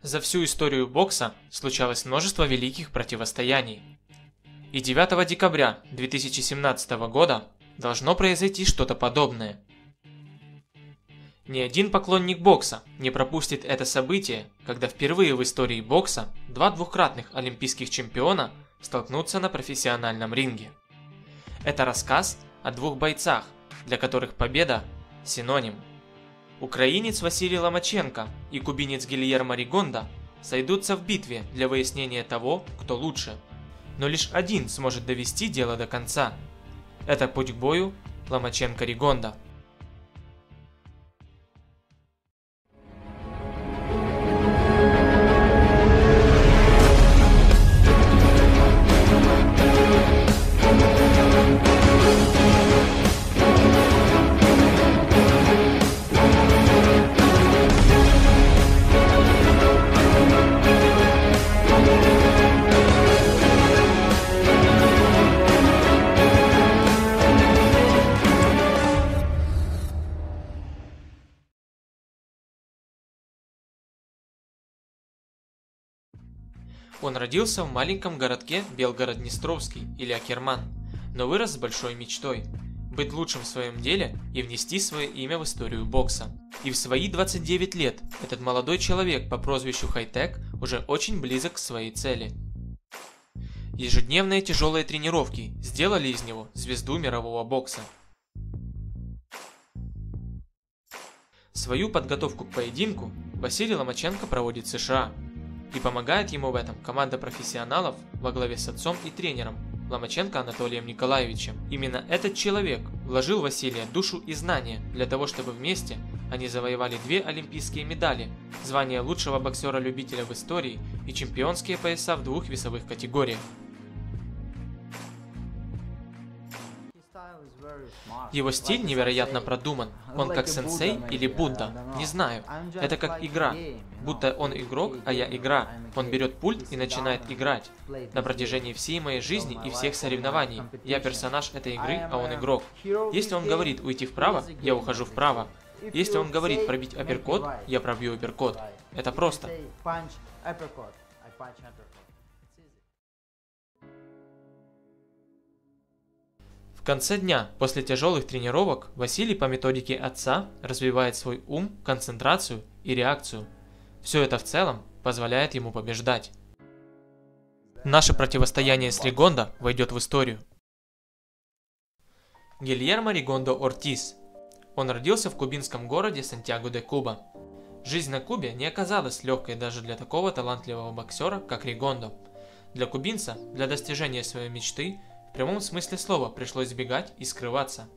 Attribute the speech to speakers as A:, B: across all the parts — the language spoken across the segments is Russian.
A: За всю историю бокса случалось множество великих противостояний. И 9 декабря 2017 года должно произойти что-то подобное. Ни один поклонник бокса не пропустит это событие, когда впервые в истории бокса два двукратных олимпийских чемпиона столкнутся на профессиональном ринге. Это рассказ о двух бойцах, для которых победа – синоним. Украинец Василий Ломаченко и кубинец Гильермо Ригонда сойдутся в битве для выяснения того, кто лучше. Но лишь один сможет довести дело до конца. Это путь к бою Ломаченко-Ригонда. Он родился в маленьком городке Белгород-Днестровский или Акерман, но вырос с большой мечтой – быть лучшим в своем деле и внести свое имя в историю бокса. И в свои 29 лет этот молодой человек по прозвищу Хай-Тек уже очень близок к своей цели. Ежедневные тяжелые тренировки сделали из него звезду мирового бокса. Свою подготовку к поединку Василий Ломаченко проводит в США. И помогает ему в этом команда профессионалов во главе с отцом и тренером Ломаченко Анатолием Николаевичем. Именно этот человек вложил в Василия душу и знания для того, чтобы вместе они завоевали 2 олимпийские медали, звание лучшего боксера-любителя в истории и чемпионские пояса в 2 весовых категориях. Его стиль невероятно продуман. Он как сенсей или Будда, не знаю. Это как игра. Будто он игрок, а я игра. Он берет пульт и начинает играть. На протяжении всей моей жизни и всех соревнований. Я персонаж этой игры, а он игрок. Если он говорит уйти вправо, я ухожу вправо. Если он говорит пробить апперкот, я пробью апперкот. Это просто. В конце дня, после тяжелых тренировок, Василий по методике отца развивает свой ум, концентрацию и реакцию. Все это в целом позволяет ему побеждать. Наше противостояние с Ригондо войдет в историю. Гильермо Ригондо Ортис. Он родился в кубинском городе Сантьяго-де-Куба. Жизнь на Кубе не оказалась легкой даже для такого талантливого боксера, как Ригондо. Для кубинца, для достижения своей мечты, в прямом смысле слова пришлось сбегать и скрываться.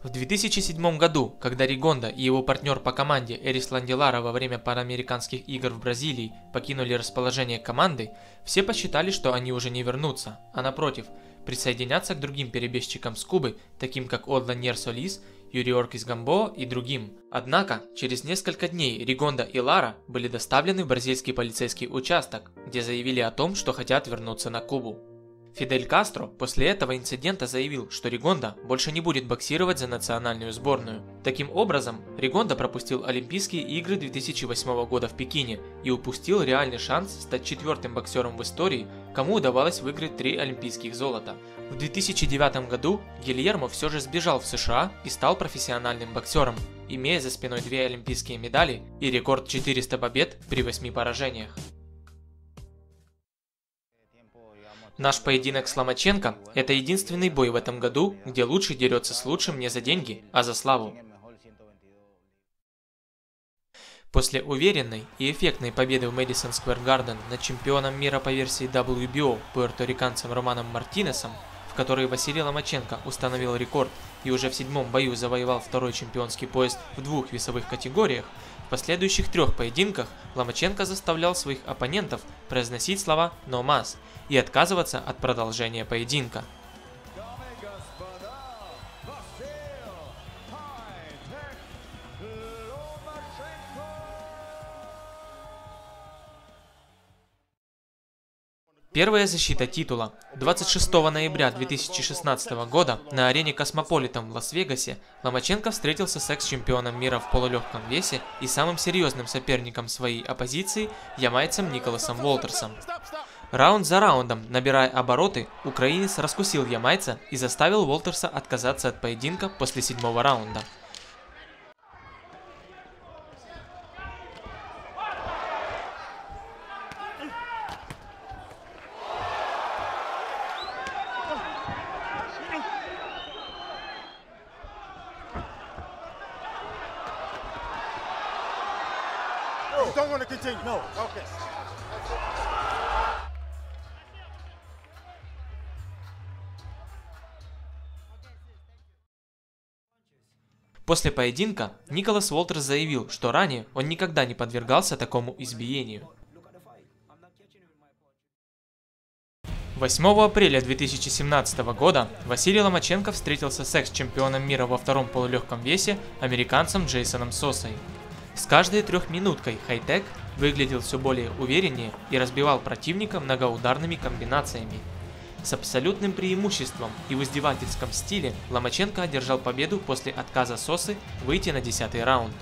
A: В 2007 году, когда Ригондо и его партнер по команде Эрис Ландилара во время Панамериканских игр в Бразилии покинули расположение команды, все посчитали, что они уже не вернутся, а напротив, присоединятся к другим перебежчикам с Кубы, таким как Одланьер Солис, Юрий Оркис Гамбоа и другим. Однако, через несколько дней Ригондо и Лара были доставлены в бразильский полицейский участок, где заявили о том, что хотят вернуться на Кубу. Фидель Кастро после этого инцидента заявил, что Ригондо больше не будет боксировать за национальную сборную. Таким образом, Ригондо пропустил Олимпийские игры 2008 года в Пекине и упустил реальный шанс стать 4-м боксером в истории, кому удавалось выиграть 3 олимпийских золота. В 2009 году Гильермо все же сбежал в США и стал профессиональным боксером, имея за спиной 2 олимпийские медали и рекорд 400 побед при 8 поражениях. Наш поединок с Ломаченко – это единственный бой в этом году, где лучший дерется с лучшим не за деньги, а за славу. После уверенной и эффектной победы в Мэдисон Сквер Гарден над чемпионом мира по версии WBO пуэрториканцем Романом Мартинесом, в которой Василий Ломаченко установил рекорд и уже в 7-м бою завоевал 2-й чемпионский пояс в 2 весовых категориях, в последующих 3 поединках Ломаченко заставлял своих оппонентов произносить слова «no mas» и отказываться от продолжения поединка. Первая защита титула. 26 ноября 2016 года на арене Космополитен в Лас-Вегасе Ломаченко встретился с экс-чемпионом мира в полулегком весе и самым серьезным соперником своей оппозиции ямайцем Николасом Уолтерсом. Раунд за раундом, набирая обороты, украинец раскусил ямайца и заставил Уолтерса отказаться от поединка после 7-го раунда.
B: Don't want to continue. No. Okay.
A: После поединка Николас Уолтерс заявил, что ранее он никогда не подвергался такому избиению. 8 апреля 2017 года Василий Ломаченко встретился с экс-чемпионом мира во втором полулегком весе американцем Джейсоном Сосой. С каждой трехминуткой Хай-Тек выглядел все более увереннее и разбивал противника многоударными комбинациями. С абсолютным преимуществом и в издевательском стиле Ломаченко одержал победу после отказа Сосы выйти на 10-й раунд.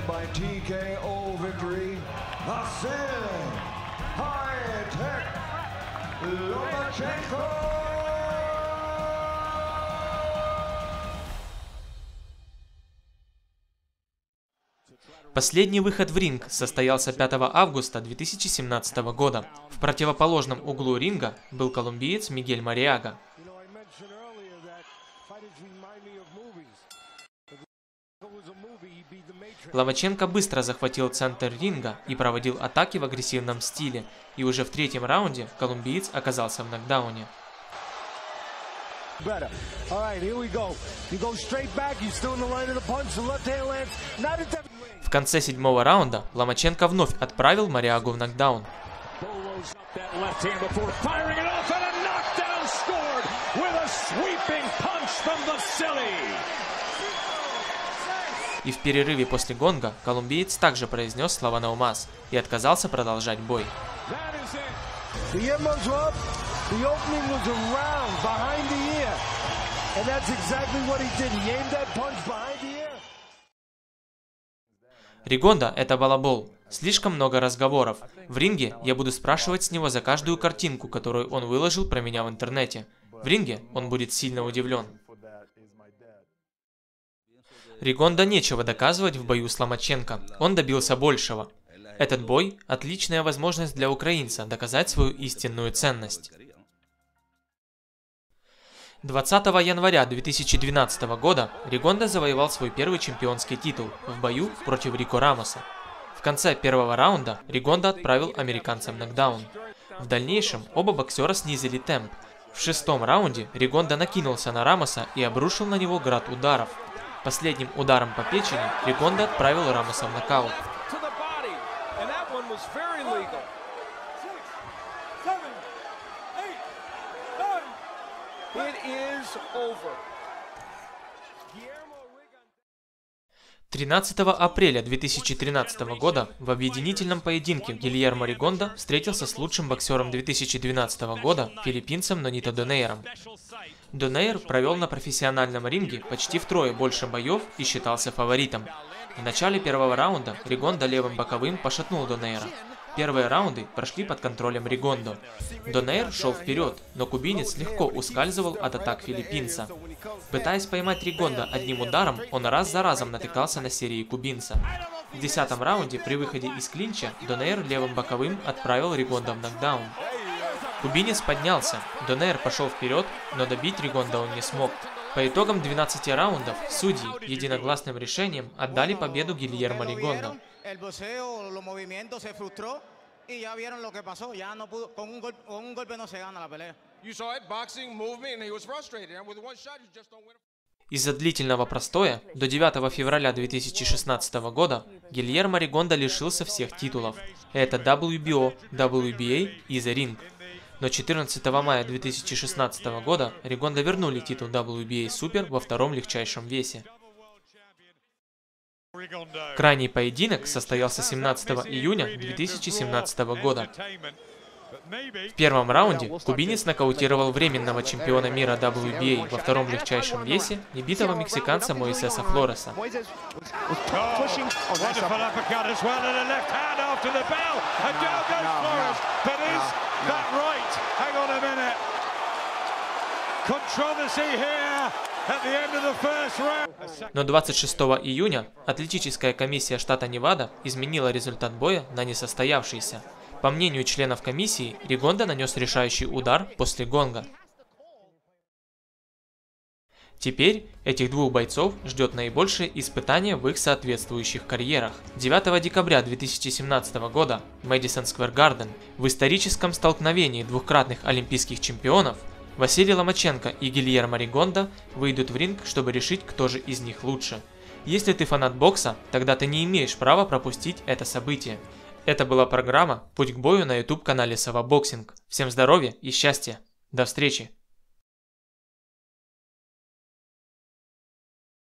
C: By TKO victory, Василий Хай-Тек Ломаченко.
A: Последний выход в ринг состоялся 5 августа 2017 года. В противоположном углу ринга был колумбиец Мигель Мариага. Ломаченко быстро захватил центр ринга и проводил атаки в агрессивном стиле, и уже в третьем раунде колумбиец оказался в нокдауне. В конце 7-го раунда Ломаченко вновь отправил Мариагу в нокдаун. И в перерыве после гонга колумбиец также произнес слова «Наумас» и отказался продолжать бой. Ригонда – это балабол. Слишком много разговоров. В ринге я буду спрашивать с него за каждую картинку, которую он выложил про меня в интернете. В ринге он будет сильно удивлен. Ригонда нечего доказывать в бою с Ломаченко. Он добился большего. Этот бой – отличная возможность для украинца доказать свою истинную ценность. 20 января 2012 года Ригонда завоевал свой первый чемпионский титул в бою против Рико Рамоса. В конце первого раунда Ригонда отправил американца в нокдаун. В дальнейшем оба боксера снизили темп. В 6-м раунде Ригонда накинулся на Рамоса и обрушил на него град ударов. Последним ударом по печени Ригонда отправил Рамоса в нокаут. — 13 апреля 2013 года в объединительном поединке Гильермо Ригонда встретился с лучшим боксером 2012 года, филиппинцем Нонито Донейром. Донейр провел на профессиональном ринге почти втрое больше боев и считался фаворитом. В начале первого раунда Ригонда левым боковым пошатнул Донейра. Первые раунды прошли под контролем Ригондо. Донейр шел вперед, но кубинец легко ускальзывал от атак филиппинца. Пытаясь поймать Ригондо одним ударом, он раз за разом натыкался на серии кубинца. В 10-м раунде при выходе из клинча Донейр левым боковым отправил Ригондо в нокдаун. Кубинец поднялся, Донейр пошел вперед, но добить Ригондо он не смог. По итогам 12 раундов судьи единогласным решением отдали победу Гильермо Ригондо. Из-за длительного простоя до 9 февраля 2016 года Гильермо Ригонда лишился всех титулов. Это WBO, WBA и The Ring. Но 14 мая 2016 года Ригонда вернули титул WBA Super во втором легчайшем весе. Крайний поединок состоялся 17 июня 2017 года. В первом раунде кубинец нокаутировал временного чемпиона мира WBA во втором легчайшем весе небитого мексиканца Моисеса Флореса. Но 26 июня атлетическая комиссия штата Невада изменила результат боя на несостоявшийся. По мнению членов комиссии, Ригонда нанес решающий удар после гонга. Теперь этих двух бойцов ждет наибольшее испытание в их соответствующих карьерах. 9 декабря 2017 года в Мэдисон Сквер Гарден в историческом столкновении двукратных олимпийских чемпионов Василий Ломаченко и Гильермо Ригонда выйдут в ринг, чтобы решить, кто же из них лучше. Если ты фанат бокса, тогда ты не имеешь права пропустить это событие. Это была программа «Путь к бою» на YouTube-канале Сова Боксинг. Всем здоровья и счастья. До встречи!